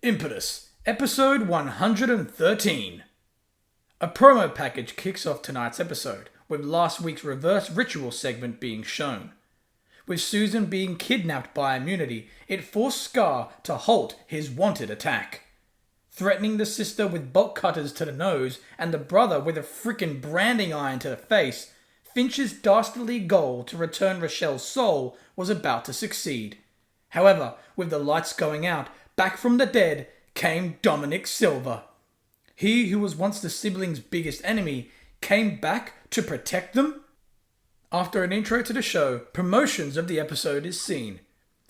Impetus, episode 113. A promo package kicks off tonight's episode, with last week's reverse ritual segment being shown. With Susan being kidnapped by Immunity, it forced Skar to halt his wanted attack. Threatening the sister with bolt cutters to the nose and the brother with a frickin' branding iron to the face, Finch's dastardly goal to return Rochelle's soul was about to succeed. However, with the lights going out, back from the dead came Dominick Silver. He who was once the siblings' biggest enemy came back to protect them? After an intro to the show, promotions of the episode is seen.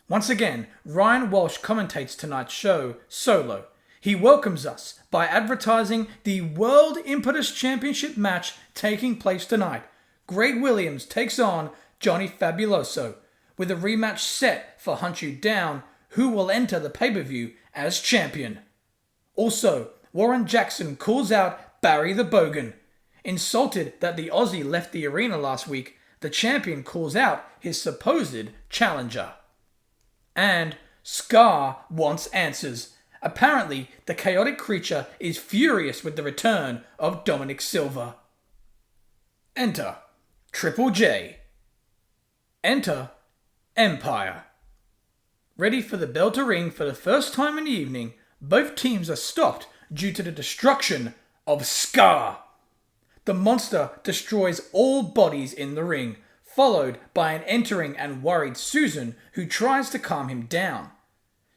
Once again, Ryan Walsh commentates tonight's show solo. He welcomes us by advertising the World Impetus Championship match taking place tonight. Greg Williams takes on Johnny Fabuloso, with a rematch set for Hunt You Down, who will enter the pay-per-view as champion. Also, Warren Jaxon calls out Barry The Bogan. Insulted that the Aussie left the arena last week, the champion calls out his supposed challenger. And Skar wants answers. Apparently, the chaotic creature is furious with the return of Dominick Silver. Enter Triple J. Enter Empire. Ready for the bell to ring for the first time in the evening, both teams are stopped due to the destruction of Skar. The monster destroys all bodies in the ring, followed by an entering and worried Susan who tries to calm him down.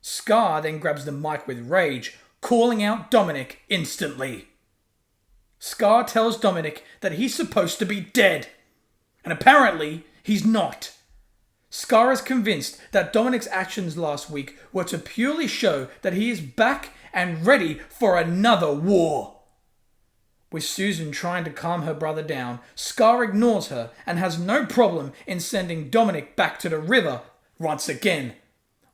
Skar then grabs the mic with rage, calling out Dominick instantly. Skar tells Dominick that he's supposed to be dead, and apparently he's not. Skar is convinced that Dominick's actions last week were to purely show that he is back and ready for another war. With Susan trying to calm her brother down, Skar ignores her and has no problem in sending Dominick back to the river once again,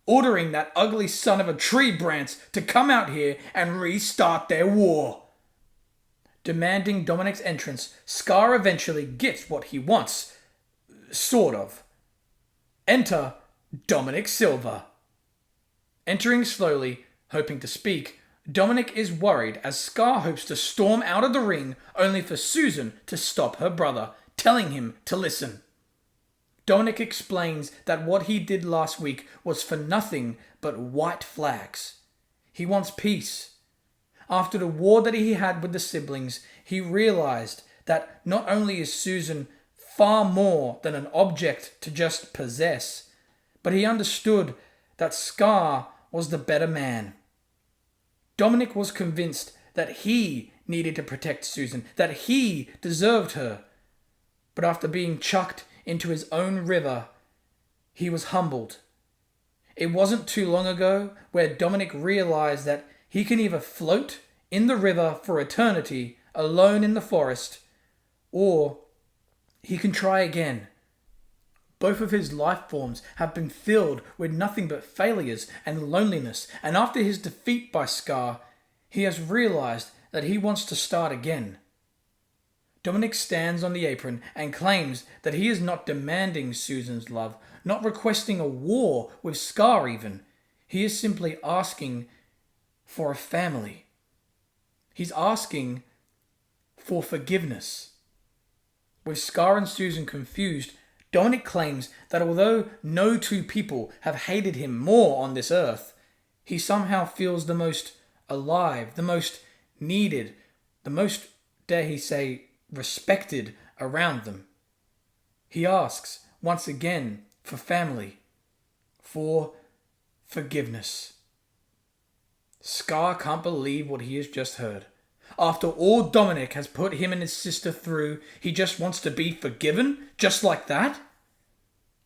ordering that ugly son of a tree Brance to come out here and restart their war. Demanding Dominick's entrance, Skar eventually gets what he wants. Sort of. Enter Dominick Silver. Entering slowly, hoping to speak, Dominick is worried as Skar hopes to storm out of the ring only for Susan to stop her brother, telling him to listen. Dominick explains that what he did last week was for nothing but white flags. He wants peace. After the war that he had with the siblings, he realized that not only is Susan far more than an object to just possess, but he understood that Skar was the better man. Dominick was convinced that he needed to protect Susan, that he deserved her. But after being chucked into his own river, he was humbled. It wasn't too long ago where Dominick realized that he can either float in the river for eternity alone in the forest, or he can try again. Both of his life forms have been filled with nothing but failures and loneliness, and after his defeat by Skar, he has realized that he wants to start again. Dominick stands on the apron and claims that he is not demanding Susan's love, not requesting a war with Skar even. He is simply asking for a family. He's asking for forgiveness. With Skar and Susan confused, Dominick claims that although no two people have hated him more on this earth, he somehow feels the most alive, the most needed, the most, dare he say, respected around them. He asks, once again, for family, for forgiveness. Skar can't believe what he has just heard. After all Dominick has put him and his sister through, he just wants to be forgiven, just like that?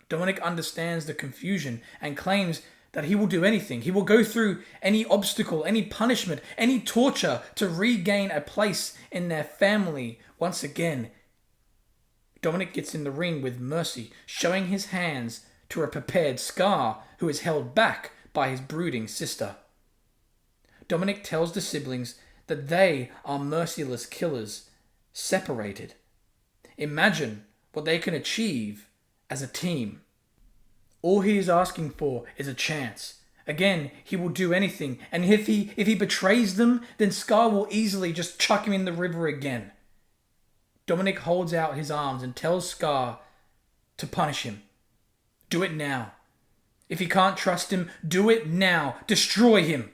Dominick understands the confusion and claims that he will do anything. He will go through any obstacle, any punishment, any torture to regain a place in their family once again. Dominick gets in the ring with mercy, showing his hands to a prepared Skar who is held back by his brooding sister. Dominick tells the siblings that they are merciless killers, separated. Imagine what they can achieve as a team. All he is asking for is a chance Again, he will do anything, and if he betrays them, then Skar will easily just chuck him in the river again. Dominick holds out his arms and tells Skar to punish him. Do it now. If he can't trust him, do it now. Destroy him.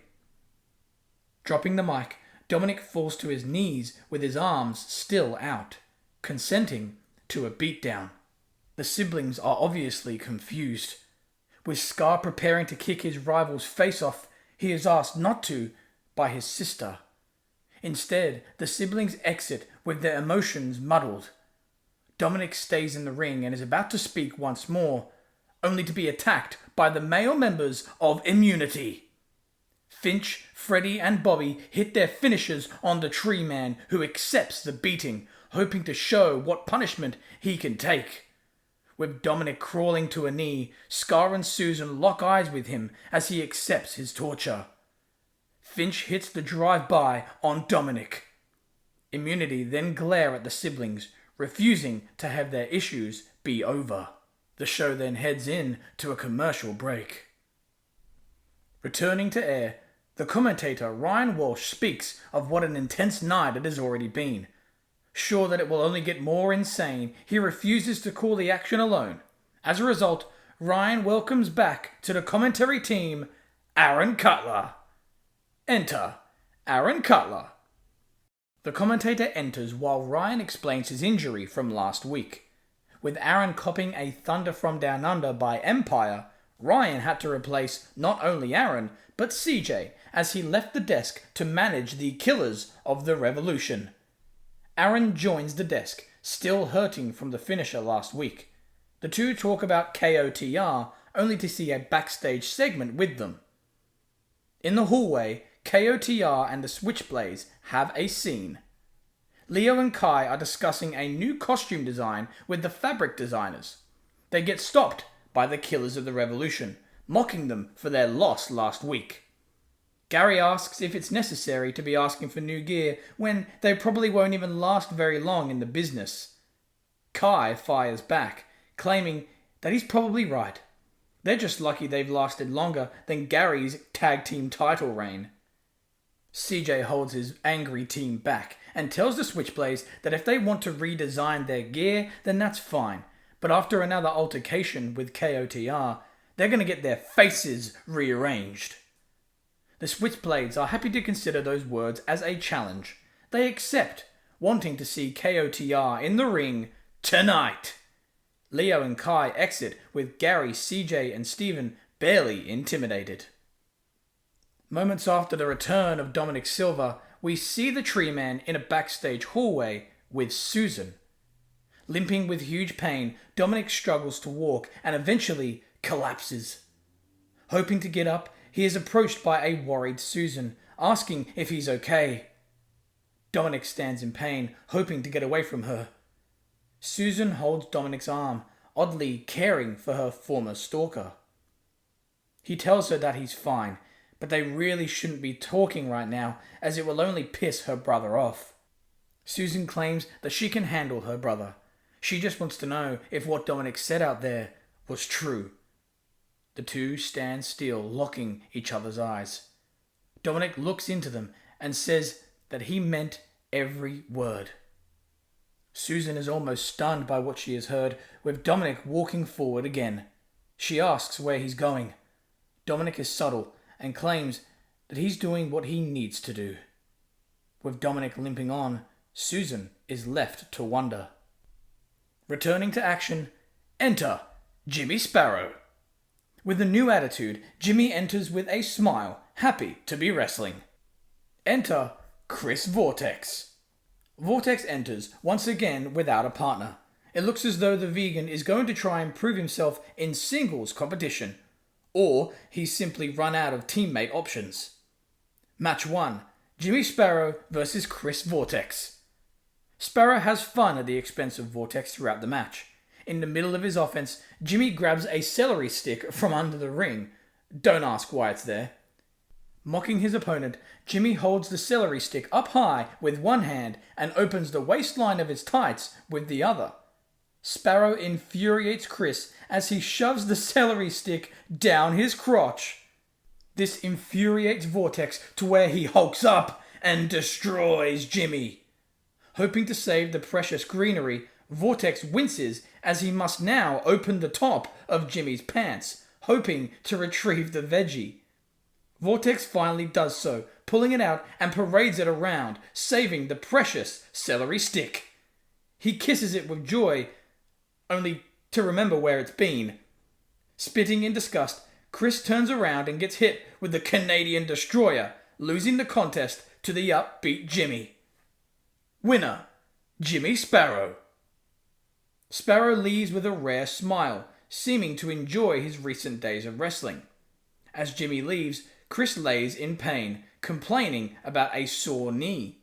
Dropping the mic, Dominick falls to his knees with his arms still out, consenting to a beatdown. The siblings are obviously confused. With Skar preparing to kick his rival's face off, he is asked not to by his sister. Instead, the siblings exit with their emotions muddled. Dominick stays in the ring and is about to speak once more, only to be attacked by the male members of Immunity. Finch, Freddy and Bobby hit their finishers on the Tree Man, who accepts the beating, hoping to show what punishment he can take. With Dominick crawling to a knee, Skar and Susan lock eyes with him as he accepts his torture. Finch hits the drive-by on Dominick. Immunity then glare at the siblings, refusing to have their issues be over. The show then heads in to a commercial break. Returning to air, the commentator Ryan Walsh speaks of what an intense night it has already been. Sure that it will only get more insane, he refuses to call the action alone. As a result, Ryan welcomes back to the commentary team Aaron Cutler. Enter Aaron Cutler. The commentator enters while Ryan explains his injury from last week. With Aaron copping a Thunder from Down Under by Empire, Ryan had to replace not only Aaron, but CJ, as he left the desk to manage the Killers of the Revolution. Aaron joins the desk, still hurting from the finisher last week. The two talk about KOTR, only to see a backstage segment with them. In the hallway, KOTR and the Switchblades have a scene. Leo and Kai are discussing a new costume design with the fabric designers. They get stopped by the Killers of the Revolution, mocking them for their loss last week. Gary asks if it's necessary to be asking for new gear when they probably won't even last very long in the business. Kai fires back, claiming that he's probably right. They're just lucky they've lasted longer than Gary's tag team title reign. CJ holds his angry team back and tells the Switchblades that if they want to redesign their gear, then that's fine. But after another altercation with KOTR, they're going to get their faces rearranged. The Switchblades are happy to consider those words as a challenge. They accept, wanting to see KOTR in the ring tonight. Leo and Kai exit with Gary, CJ and Steven barely intimidated. Moments after the return of Dominick Silver, we see the Tree Man in a backstage hallway with Susan. Limping with huge pain, Dominick struggles to walk and eventually collapses. Hoping to get up, he is approached by a worried Susan, asking if he's okay. Dominick stands in pain, hoping to get away from her. Susan holds Dominick's arm, oddly caring for her former stalker. He tells her that he's fine, but they really shouldn't be talking right now, as it will only piss her brother off. Susan claims that she can handle her brother. She just wants to know if what Dominick said out there was true. The two stand still, locking each other's eyes. Dominick looks into them and says that he meant every word. Susan is almost stunned by what she has heard, with Dominick walking forward again. She asks where he's going. Dominick is subtle and claims that he's doing what he needs to do. With Dominick limping on, Susan is left to wonder. Returning to action, enter Jimmy Sparrow. With a new attitude, Jimmy enters with a smile, happy to be wrestling. Enter Chris Vortex. Vortex enters, once again without a partner. It looks as though the vegan is going to try and prove himself in singles competition, or he's simply run out of teammate options. Match 1, Jimmy Sparrow versus Chris Vortex. Sparrow has fun at the expense of Vortex throughout the match. In the middle of his offense, Jimmy grabs a celery stick from under the ring. Don't ask why it's there. Mocking his opponent, Jimmy holds the celery stick up high with one hand and opens the waistline of his tights with the other. Sparrow infuriates Chris as he shoves the celery stick down his crotch. This infuriates Vortex to where he hulks up and destroys Jimmy. Hoping to save the precious greenery, Vortex winces as he must now open the top of Jimmy's pants, hoping to retrieve the veggie. Vortex finally does so, pulling it out and parades it around, saving the precious celery stick. He kisses it with joy, only to remember where it's been. Spitting in disgust, Chris turns around and gets hit with the Canadian Destroyer, losing the contest to the upbeat Jimmy. Winner, Jimmy Sparrow. Sparrow leaves with a rare smile, seeming to enjoy his recent days of wrestling. As Jimmy leaves, Chris lays in pain, complaining about a sore knee.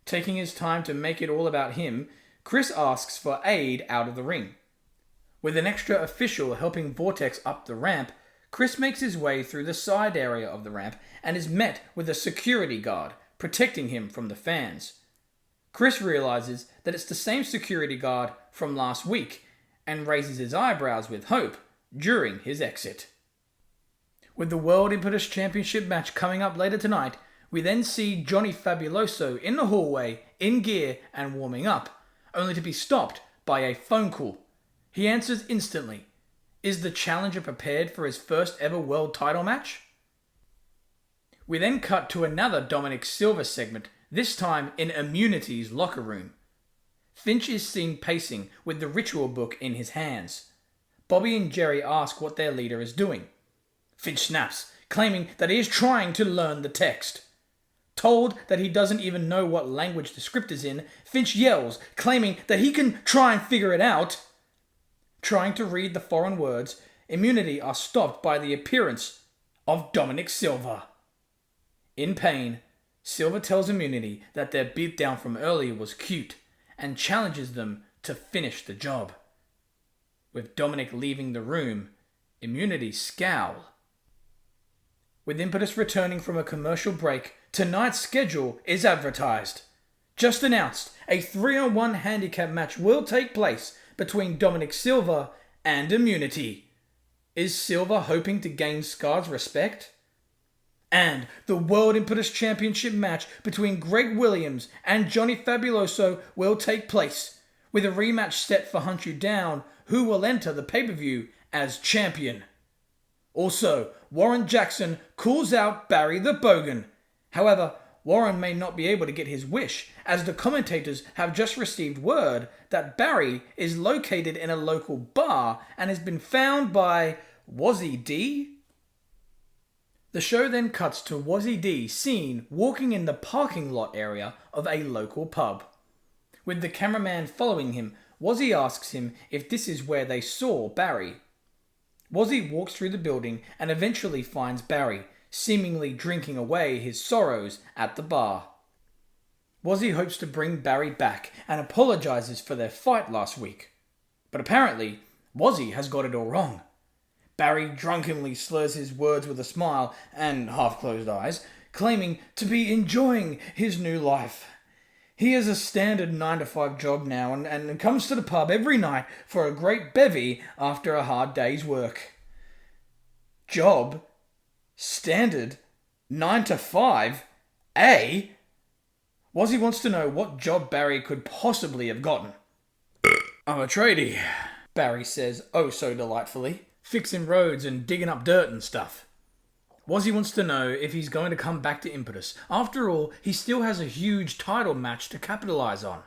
Taking his time to make it all about him, Chris asks for aid out of the ring. With an extra official helping Vortex up the ramp, Chris makes his way through the side area of the ramp and is met with a security guard, protecting him from the fans. Chris realizes that it's the same security guard from last week and raises his eyebrows with hope during his exit. With the World Impetus Championship match coming up later tonight, we then see Johnny Fabuloso in the hallway, in gear and warming up, only to be stopped by a phone call. He answers instantly. Is the challenger prepared for his first ever world title match? We then cut to another Dominick Silver segment, this time in Immunity's locker room. Finch is seen pacing with the ritual book in his hands. Bobby and Jerry ask what their leader is doing. Finch snaps, claiming that he is trying to learn the text. Told that he doesn't even know what language the script is in, Finch yells, claiming that he can try and figure it out. Trying to read the foreign words, Immunity are stopped by the appearance of Dominick Silver. In pain, Silver tells Immunity that their beatdown from earlier was cute and challenges them to finish the job. With Dominick leaving the room, Immunity scowl. With Impetus returning from a commercial break, tonight's schedule is advertised. Just announced, a 3-on-1 handicap match will take place between Dominick Silver and Immunity. Is Silver hoping to gain Skar's respect? And the World Impetus Championship match between Greg Williams and Johnny Fabuloso will take place, with a rematch set for Hunt You Down, who will enter the pay-per-view as champion. Also, Warren Jaxon calls out Barry The Bogan. However, Warren may not be able to get his wish, as the commentators have just received word that Barry is located in a local bar and has been found by Wazzy D. The show then cuts to Wazzy D seen walking in the parking lot area of a local pub. With the cameraman following him, Wazzy asks him if this is where they saw Barry. Wazzy walks through the building and eventually finds Barry, seemingly drinking away his sorrows at the bar. Wazzy hopes to bring Barry back and apologizes for their fight last week. But apparently, Wazzy has got it all wrong. Barry drunkenly slurs his words with a smile and half-closed eyes, claiming to be enjoying his new life. He has a standard 9-to-5 job now and comes to the pub every night for a great bevy after a hard day's work. Job? Standard? 9-to-5? Eh? Wazzy wants to know what job Barry could possibly have gotten. I'm a tradie, Barry says oh so delightfully, fixing roads and digging up dirt and stuff. Wazzy wants to know if he's going to come back to Impetus. After all, he still has a huge title match to capitalize on.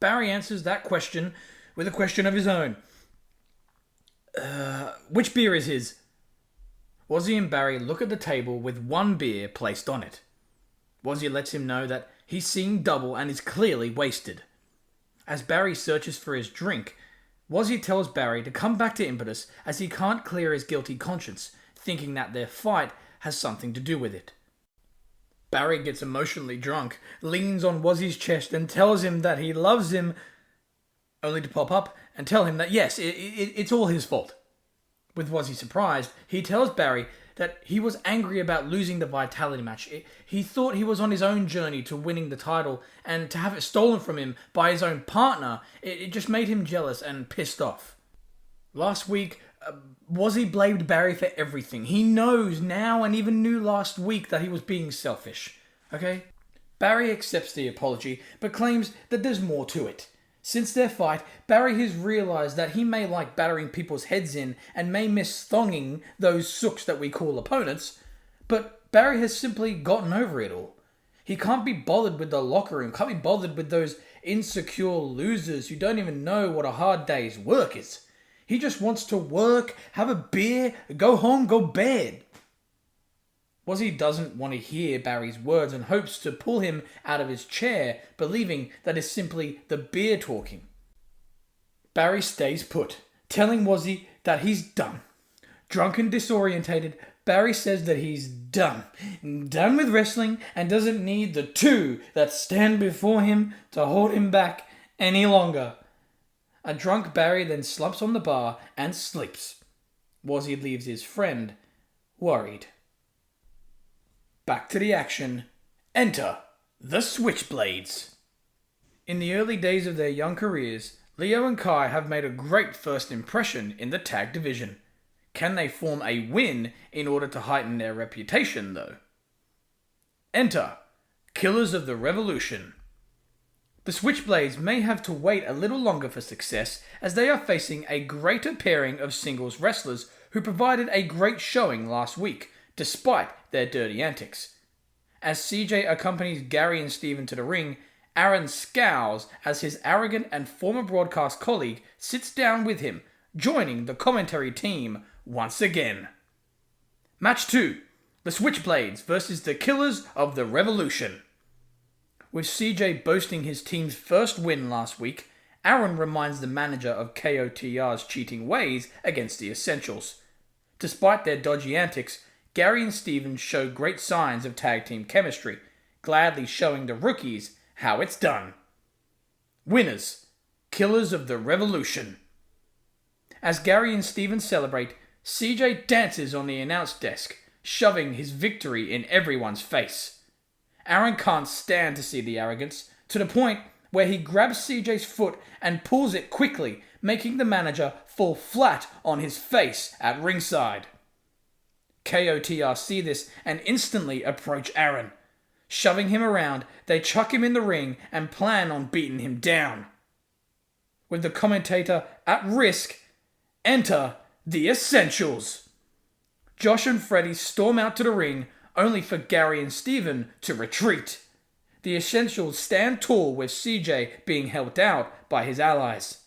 Barry answers that question with a question of his own. Which beer is his? Wazzy and Barry look at the table with one beer placed on it. Wazzy lets him know that he's seeing double and is clearly wasted. As Barry searches for his drink, Wazzy tells Barry to come back to Impetus as he can't clear his guilty conscience, thinking that their fight has something to do with it. Barry gets emotionally drunk, leans on Wazzy's chest and tells him that he loves him, only to pop up and tell him that yes, it's all his fault. With Wazzy surprised, he tells Barry that he was angry about losing the Vitality match. He thought he was on his own journey to winning the title, and to have it stolen from him by his own partner, it just made him jealous and pissed off. Last week, Wazzy blamed Barry for everything. He knows now and even knew last week that he was being selfish. Okay? Barry accepts the apology, but claims that there's more to it. Since their fight, Barry has realised that he may like battering people's heads in and may miss thonging those sooks that we call opponents, but Barry has simply gotten over it all. He can't be bothered with the locker room, can't be bothered with those insecure losers who don't even know what a hard day's work is. He just wants to work, have a beer, go home, go bed. Wazzy doesn't want to hear Barry's words and hopes to pull him out of his chair, believing that is simply the beer talking. Barry stays put, telling Wazzy that he's done. Drunk and disorientated, Barry says that he's done with wrestling and doesn't need the two that stand before him to hold him back any longer. A drunk Barry then slumps on the bar and sleeps. Wazzy leaves his friend worried. Back to the action. Enter the Switchblades. In the early days of their young careers, Leo and Kai have made a great first impression in the tag division. Can they form a win in order to heighten their reputation, though? Enter Killers of the Revolution. The Switchblades may have to wait a little longer for success, as they are facing a greater pairing of singles wrestlers who provided a great showing last week, despite their dirty antics. As CJ accompanies Gary and Steven to the ring, Aaron scowls as his arrogant and former broadcast colleague sits down with him, joining the commentary team once again. Match 2. The Switchblades versus the Killers of the Revolution. With CJ boasting his team's first win last week, Aaron reminds the manager of KOTR's cheating ways against the Essentials. Despite their dodgy antics, Gary and Steven show great signs of tag team chemistry, gladly showing the rookies how it's done. Winners, Killers of the Revolution. As Gary and Steven celebrate, CJ dances on the announce desk, shoving his victory in everyone's face. Aaron can't stand to see the arrogance, to the point where he grabs CJ's foot and pulls it quickly, making the manager fall flat on his face at ringside. KOTR see this and instantly approach Aaron. Shoving him around, they chuck him in the ring and plan on beating him down. With the commentator at risk, enter the Essentials. Josh and Freddie storm out to the ring, only for Gary and Steven to retreat. The Essentials stand tall with CJ being helped out by his allies.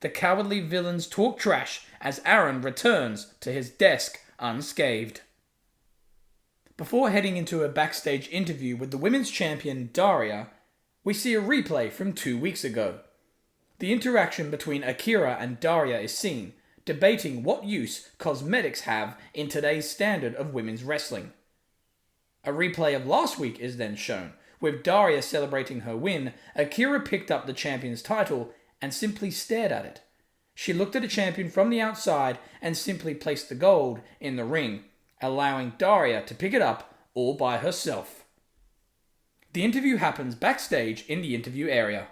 The cowardly villains talk trash as Aaron returns to his desk unscathed. Before heading into a backstage interview with the women's champion Daria, we see a replay from 2 weeks ago. The interaction between Akira and Daria is seen, debating what use cosmetics have in today's standard of women's wrestling. A replay of last week is then shown, with Daria celebrating her win. Akira picked up the champion's title and simply stared at it. She looked at the champion from the outside and simply placed the gold in the ring, allowing Daria to pick it up all by herself. The interview happens backstage in the interview area.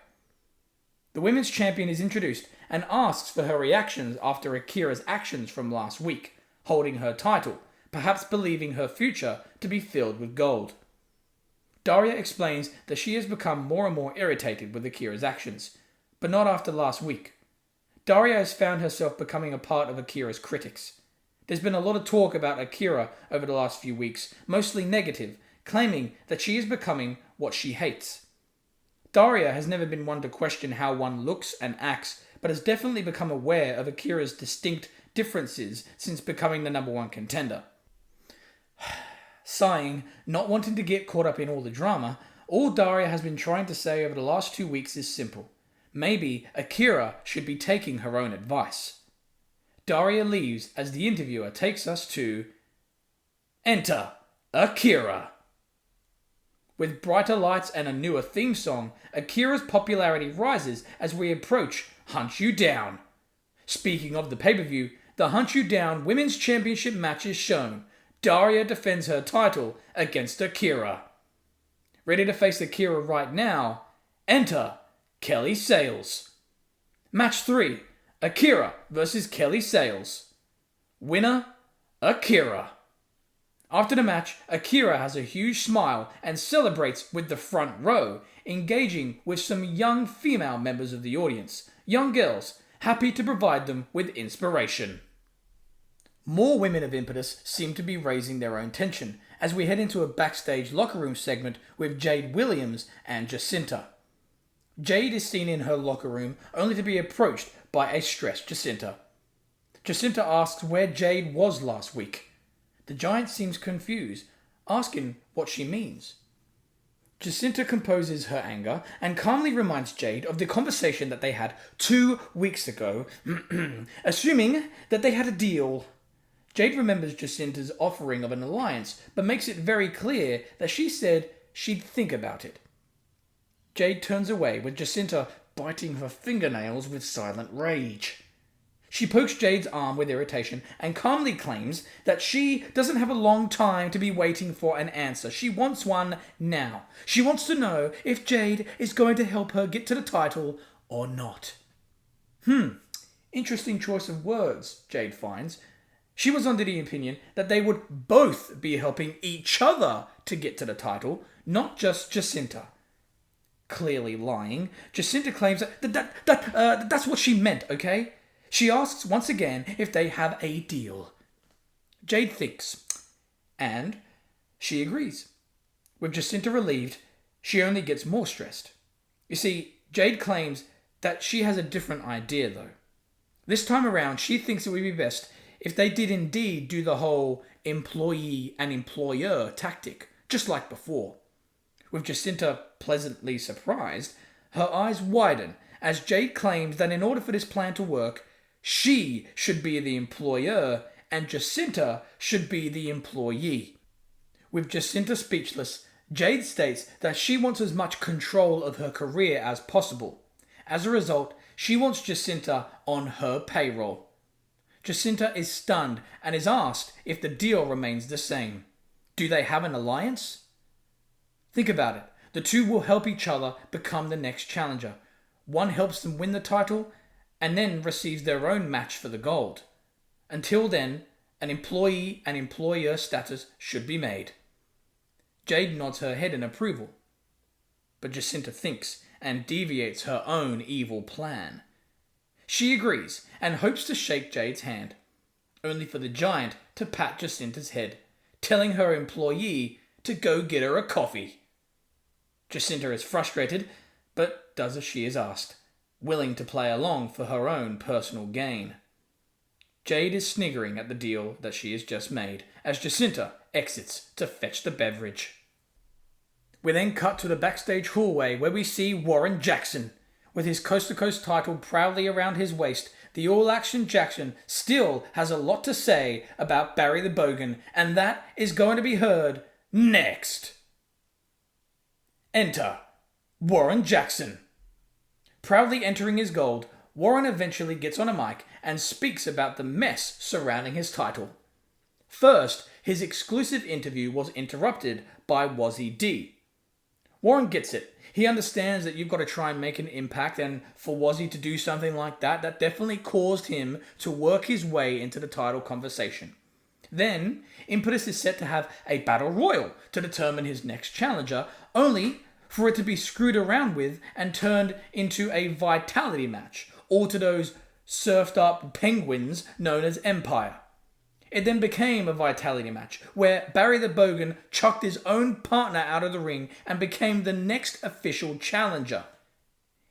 The women's champion is introduced and asks for her reactions after Akira's actions from last week, holding her title, perhaps believing her future to be filled with gold. Daria explains that she has become more and more irritated with Akira's actions, but not after last week. Daria has found herself becoming a part of Akira's critics. There's been a lot of talk about Akira over the last few weeks, mostly negative, claiming that she is becoming what she hates. Daria has never been one to question how one looks and acts, but has definitely become aware of Akira's distinct differences since becoming the number one contender. Sighing, not wanting to get caught up in all the drama, all Daria has been trying to say over the last 2 weeks is simple. Maybe Akira should be taking her own advice. Daria leaves as the interviewer takes us to Enter Akira. With brighter lights and a newer theme song, Akira's popularity rises as we approach Hunt You Down. Speaking of the pay-per-view, the Hunt You Down Women's Championship match is shown. Daria defends her title against Akira. Ready to face Akira right now, enter Kelly Sales. Match 3, Akira versus Kelly Sales. Winner, Akira. After the match, Akira has a huge smile and celebrates with the front row, engaging with some young female members of the audience, young girls, happy to provide them with inspiration. More women of Impetus seem to be raising their own tension as we head into a backstage locker room segment with Jade Williams and Jacinta. Jade is seen in her locker room only to be approached by a stressed Jacinta. Jacinta asks where Jade was last week. The giant seems confused, asking what she means. Jacinta composes her anger and calmly reminds Jade of the conversation that they had 2 weeks ago, assuming that they had a deal. Jade remembers Jacinta's offering of an alliance, but makes it very clear that she said she'd think about it. Jade turns away, with Jacinta biting her fingernails with silent rage. She pokes Jade's arm with irritation and calmly claims that she doesn't have a long time to be waiting for an answer. She wants one now. She wants to know if Jade is going to help her get to the title or not. Interesting choice of words, Jade finds. She was under the opinion that they would both be helping each other to get to the title, not just Jacinta. Clearly lying, Jacinta claims that's what she meant, okay? She asks once again if they have a deal. Jade thinks, and she agrees. With Jacinta relieved, she only gets more stressed. You see, Jade claims that she has a different idea, though. This time around, she thinks it would be best if they did indeed do the whole employee and employer tactic, just like before. With Jacinta pleasantly surprised, her eyes widen as Jade claims that in order for this plan to work, she should be the employer and Jacinta should be the employee. With Jacinta speechless, Jade states that she wants as much control of her career as possible. As a result, she wants Jacinta on her payroll. Jacinta is stunned and is asked if the deal remains the same. Do they have an alliance? Think about it. The two will help each other become the next challenger. One helps them win the title and then receives their own match for the gold. Until then, an employee and employer status should be made. Jade nods her head in approval, but Jacinta thinks and deviates her own evil plan. She agrees and hopes to shake Jade's hand, only for the giant to pat Jacinta's head, telling her employee to go get her a coffee. Jacinta is frustrated, but does as she is asked, willing to play along for her own personal gain. Jade is sniggering at the deal that she has just made as Jacinta exits to fetch the beverage. We then cut to the backstage hallway where we see Warren Jaxon. With his coast-to-coast title proudly around his waist, the all-action Jaxon still has a lot to say about Barry The Bogan, and that is going to be heard next. Enter Warren Jaxon. Proudly entering his gold, Warren eventually gets on a mic and speaks about the mess surrounding his title. First, his exclusive interview was interrupted by Wazzy D. Warren gets it. He understands that you've got to try and make an impact, and for Wazzy to do something like that definitely caused him to work his way into the title conversation. Then, Impetus is set to have a battle royal to determine his next challenger, only for it to be screwed around with and turned into a vitality match, all to those surfed up penguins known as Empire. It then became a vitality match, where Barry The Bogan chucked his own partner out of the ring and became the next official challenger.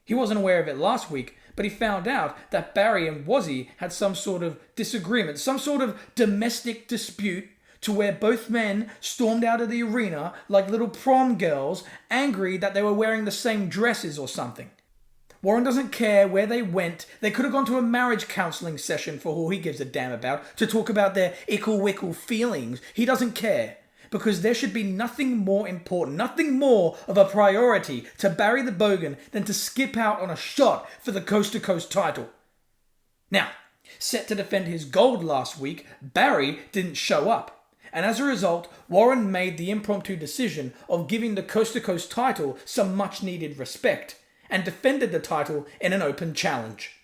He wasn't aware of it last week, but he found out that Barry and Wazzy had some sort of disagreement, some sort of domestic dispute, to where both men stormed out of the arena like little prom girls, angry that they were wearing the same dresses or something. Warren doesn't care where they went. They could have gone to a marriage counselling session for all he gives a damn about, to talk about their ickle-wickle feelings. He doesn't care, because there should be nothing more important, nothing more of a priority to Barry The Bogan than to skip out on a shot for the coast-to-coast title. Now, set to defend his gold last week, Barry didn't show up. And as a result, Warren made the impromptu decision of giving the coast-to-coast title some much-needed respect, and defended the title in an open challenge.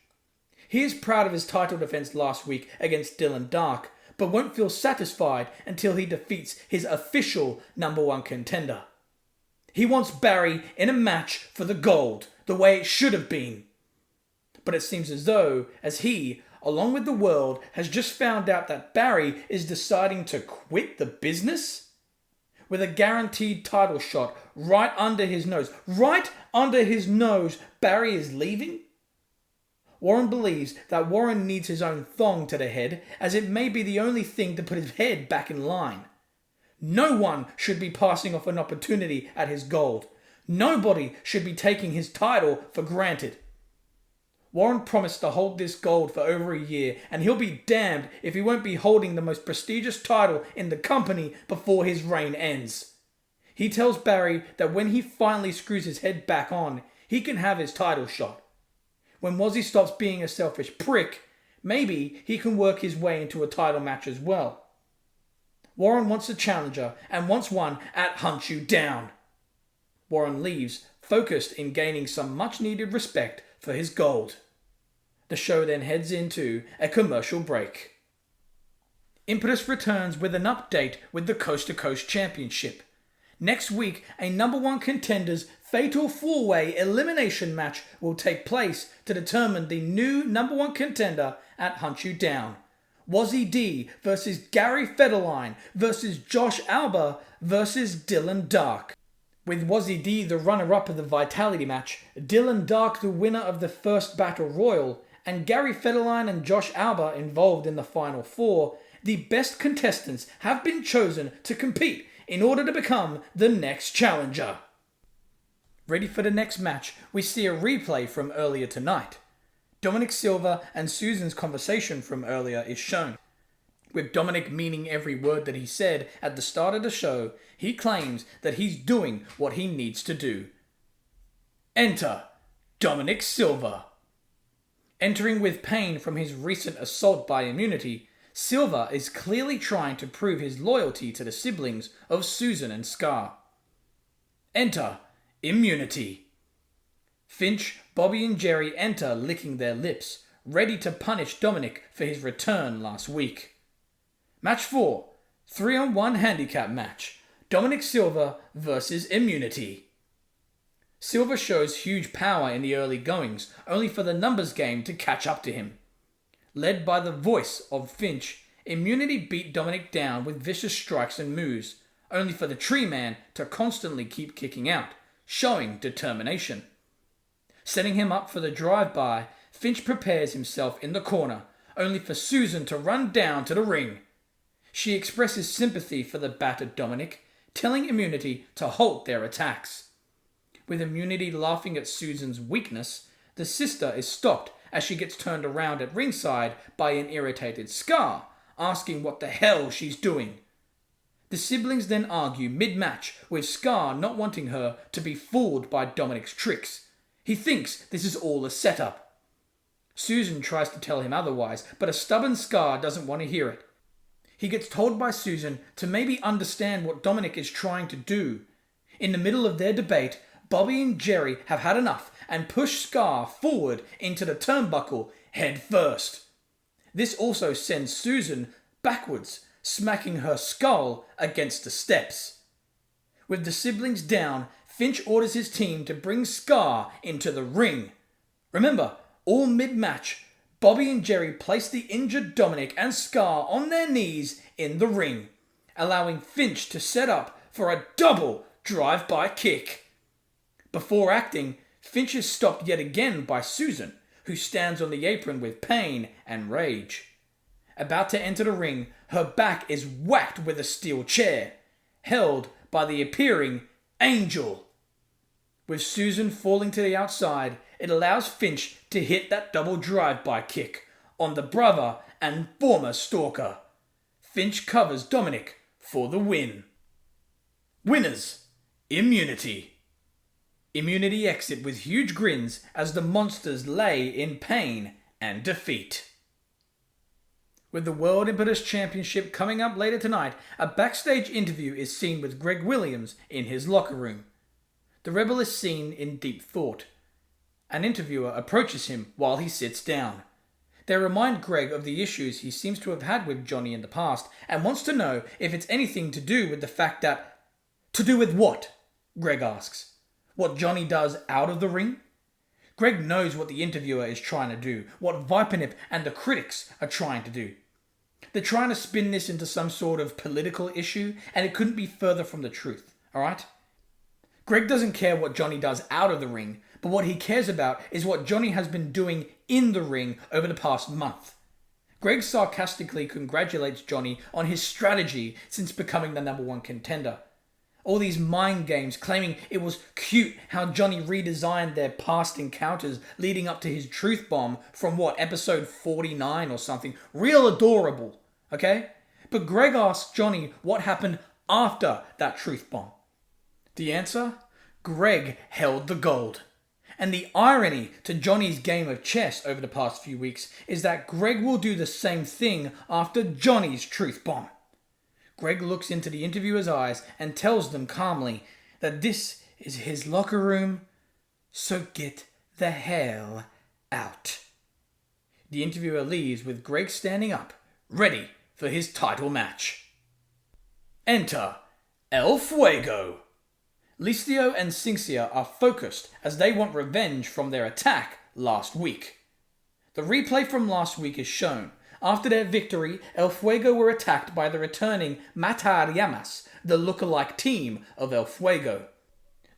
He is proud of his title defense last week against Dylan Dark, but won't feel satisfied until he defeats his official number one contender. He wants Barry in a match for the gold, the way it should have been. But it seems as though, as he, along with the world, has just found out that Barry is deciding to quit the business? With a guaranteed title shot right under his nose, Barry is leaving? Warren believes that Warren needs his own thong to the head, as it may be the only thing to put his head back in line. No one should be passing off an opportunity at his gold. Nobody should be taking his title for granted. Warren promised to hold this gold for over a year, and he'll be damned if he won't be holding the most prestigious title in the company before his reign ends. He tells Barry that when he finally screws his head back on, he can have his title shot. When Wazzy stops being a selfish prick, maybe he can work his way into a title match as well. Warren wants a challenger and wants one at Hunt You Down. Warren leaves, focused in gaining some much needed respect for his gold. The show then heads into a commercial break. Impetus returns with an update with the Coast to Coast Championship. Next week, a number one contender's fatal four-way elimination match will take place to determine the new number one contender at Hunt You Down. Wazzy D versus Gary Federline versus Josh Alba versus Dylan Dark. With Wazzy D the runner-up of the Vitality match, Dylan Dark the winner of the first Battle Royal, and Gary Federline and Josh Alba involved in the Final Four, the best contestants have been chosen to compete in order to become the next challenger. Ready for the next match, we see a replay from earlier tonight. Dominick Silver and Susan's conversation from earlier is shown. With Dominick meaning every word that he said at the start of the show, he claims that he's doing what he needs to do. Enter Dominick Silver. Entering with pain from his recent assault by Immunity, Silver is clearly trying to prove his loyalty to the siblings of Susan and Skar. Enter Immunity. Finch, Bobby and Jerry enter licking their lips, ready to punish Dominick for his return last week. Match 4, 3-on-1 handicap match. Dominick Silver versus Immunity. Silver shows huge power in the early goings, only for the numbers game to catch up to him. Led by the voice of Finch, Immunity beat Dominick down with vicious strikes and moves, only for the Tree Man to constantly keep kicking out, showing determination. Setting him up for the drive-by, Finch prepares himself in the corner, only for Susan to run down to the ring. She expresses sympathy for the battered Dominick, telling Immunity to halt their attacks. With Immunity laughing at Susan's weakness, the sister is stopped as she gets turned around at ringside by an irritated Skar, asking what the hell she's doing. The siblings then argue mid-match, with Skar not wanting her to be fooled by Dominick's tricks. He thinks this is all a setup. Susan tries to tell him otherwise, but a stubborn Skar doesn't want to hear it. He gets told by Susan to maybe understand what Dominick is trying to do. In the middle of their debate, Bobby and Jerry have had enough and push Skar forward into the turnbuckle head first. This also sends Susan backwards, smacking her skull against the steps. With the siblings down, Finch orders his team to bring Skar into the ring. Remember, all mid-match, Bobby and Jerry place the injured Dominick and Skar on their knees in the ring, allowing Finch to set up for a double drive-by kick. Before acting, Finch is stopped yet again by Susan, who stands on the apron with pain and rage. About to enter the ring, her back is whacked with a steel chair, held by the appearing Angel. With Susan falling to the outside, it allows Finch to hit that double drive-by kick on the brother and former stalker. Finch covers Dominick for the win. Winners, Immunity. Immunity exit with huge grins as the monsters lay in pain and defeat. With the World Impetus Championship coming up later tonight, a backstage interview is seen with Greg Williams in his locker room. The Rebel is seen in deep thought. An interviewer approaches him while he sits down. They remind Greg of the issues he seems to have had with Johnny in the past and wants to know if it's anything to do with the fact that... To do with what? Greg asks. What Johnny does out of the ring? Greg knows what the interviewer is trying to do, what Vipernip and the critics are trying to do. They're trying to spin this into some sort of political issue, and it couldn't be further from the truth, alright? Greg doesn't care what Johnny does out of the ring, but what he cares about is what Johnny has been doing in the ring over the past month. Greg sarcastically congratulates Johnny on his strategy since becoming the #1 contender. All these mind games claiming it was cute how Johnny redesigned their past encounters leading up to his truth bomb from episode 49 or something. Real adorable, okay? But Greg asks Johnny what happened after that truth bomb. The answer? Greg held the gold. And the irony to Johnny's game of chess over the past few weeks is that Greg will do the same thing after Johnny's truth bomb. Greg looks into the interviewer's eyes and tells them calmly that this is his locker room, so get the hell out. The interviewer leaves with Greg standing up, ready for his title match. Enter El Fuego. Licio and Cinxia are focused as they want revenge from their attack last week. The replay from last week is shown. After their victory, El Fuego were attacked by the returning Matar, the lookalike team of El Fuego.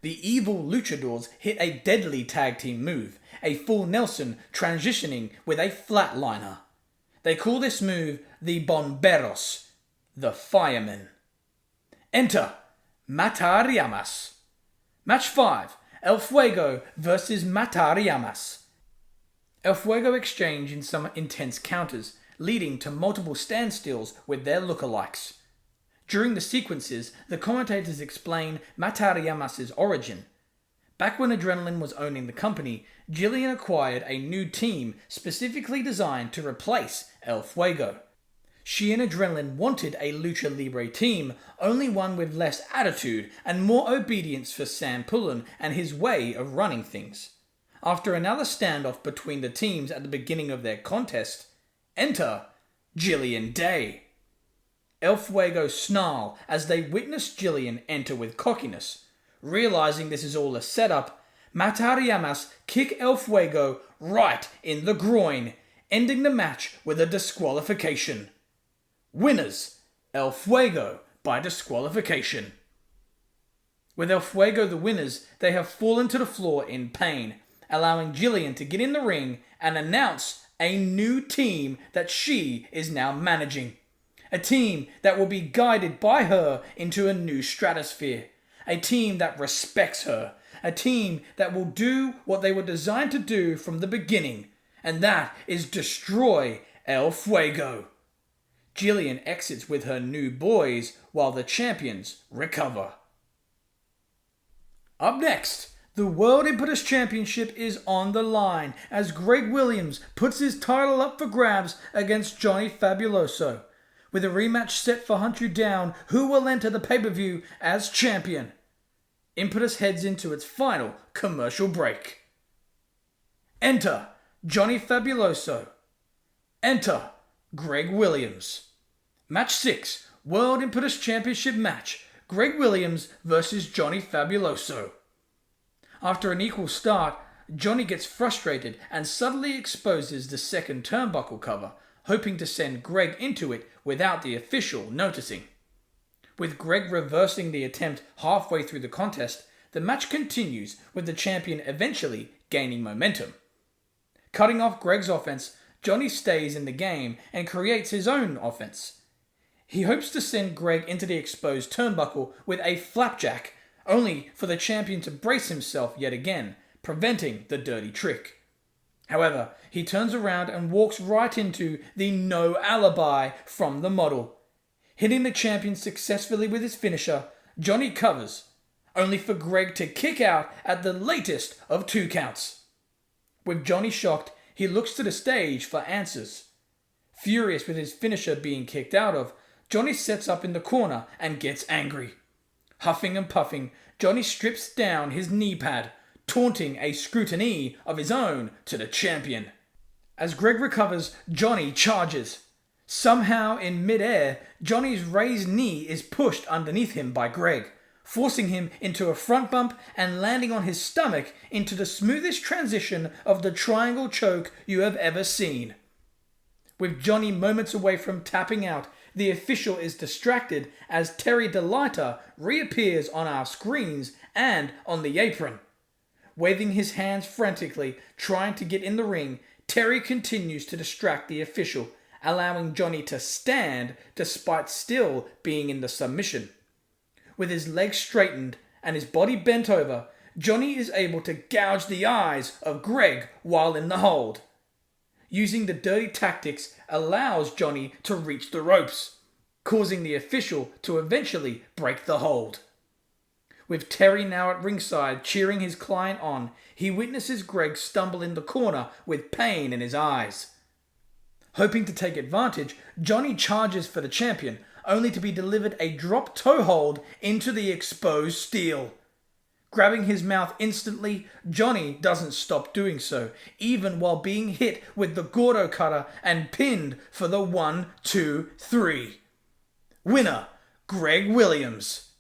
The evil luchadors hit a deadly tag team move, a full Nelson transitioning with a flatliner. They call this move the Bomberos, the Firemen. Enter Matar. Match 5, El Fuego versus Matar. El Fuego exchange in some intense counters, leading to multiple standstills with their lookalikes. During the sequences, the commentators explain Matar origin. Back when Adrenaline was owning the company, Jillian acquired a new team specifically designed to replace El Fuego. She and Adrenaline wanted a Lucha Libre team, only one with less attitude and more obedience for Sam Pullen and his way of running things. After another standoff between the teams at the beginning of their contest, enter Jillian Day. El Fuego snarl as they witness Jillian enter with cockiness. Realizing this is all a setup, Matar kick El Fuego right in the groin, ending the match with a disqualification. Winners, El Fuego by disqualification. With El Fuego the winners, they have fallen to the floor in pain, allowing Jillian to get in the ring and announce a new team that she is now managing. A team that will be guided by her into a new stratosphere. A team that respects her. A team that will do what they were designed to do from the beginning. And that is destroy El Fuego. Jillian exits with her new boys while the champions recover. Up next, the World Impetus Championship is on the line as Greg Williams puts his title up for grabs against Johnny Fabuloso. With a rematch set for Hunt You Down, who will enter the pay-per-view as champion? Impetus heads into its final commercial break. Enter Johnny Fabuloso. Enter Greg Williams. Match 6, World Impetus Championship match. Greg Williams versus Johnny Fabuloso. After an equal start, Johnny gets frustrated and suddenly exposes the second turnbuckle cover, hoping to send Greg into it without the official noticing. With Greg reversing the attempt halfway through the contest, the match continues with the champion eventually gaining momentum. Cutting off Greg's offense, Johnny stays in the game and creates his own offense. He hopes to send Greg into the exposed turnbuckle with a flapjack, only for the champion to brace himself yet again, preventing the dirty trick. However, he turns around and walks right into the no alibi from the model. Hitting the champion successfully with his finisher, Johnny covers, only for Greg to kick out at the latest of 2 counts. With Johnny shocked, he looks to the stage for answers. Furious with his finisher being kicked out of, Johnny sets up in the corner and gets angry. Huffing and puffing, Johnny strips down his knee pad, taunting a scrutiny of his own to the champion. As Greg recovers, Johnny charges. Somehow, in mid-air, Johnny's raised knee is pushed underneath him by Greg, forcing him into a front bump and landing on his stomach into the smoothest transition of the triangle choke you have ever seen. With Johnny moments away from tapping out, the official is distracted as Terry DeLita reappears on our screens and on the apron. Waving his hands frantically, trying to get in the ring, Terry continues to distract the official, allowing Johnny to stand despite still being in the submission. With his legs straightened and his body bent over, Johnny is able to gouge the eyes of Greg while in the hold. Using the dirty tactics allows Johnny to reach the ropes, causing the official to eventually break the hold. With Terry now at ringside cheering his client on, he witnesses Greg stumble in the corner with pain in his eyes. Hoping to take advantage, Johnny charges for the champion, only to be delivered a drop toe hold into the exposed steel. Grabbing his mouth instantly, Johnny doesn't stop doing so, even while being hit with the Gordo cutter and pinned for the 1, 2, 3. Winner, Greg Williams.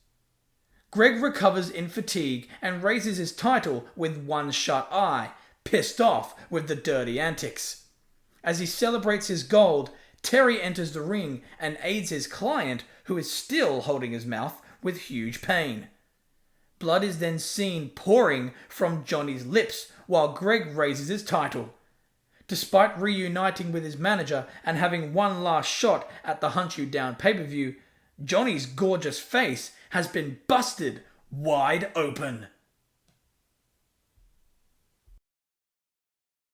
Greg recovers in fatigue and raises his title with one shut eye, pissed off with the dirty antics. As he celebrates his gold, Terry enters the ring and aids his client, who is still holding his mouth with huge pain. Blood is then seen pouring from Johnny's lips while Greg raises his title. Despite reuniting with his manager and having one last shot at the Hunt You Down pay-per-view, Johnny's gorgeous face has been busted wide open.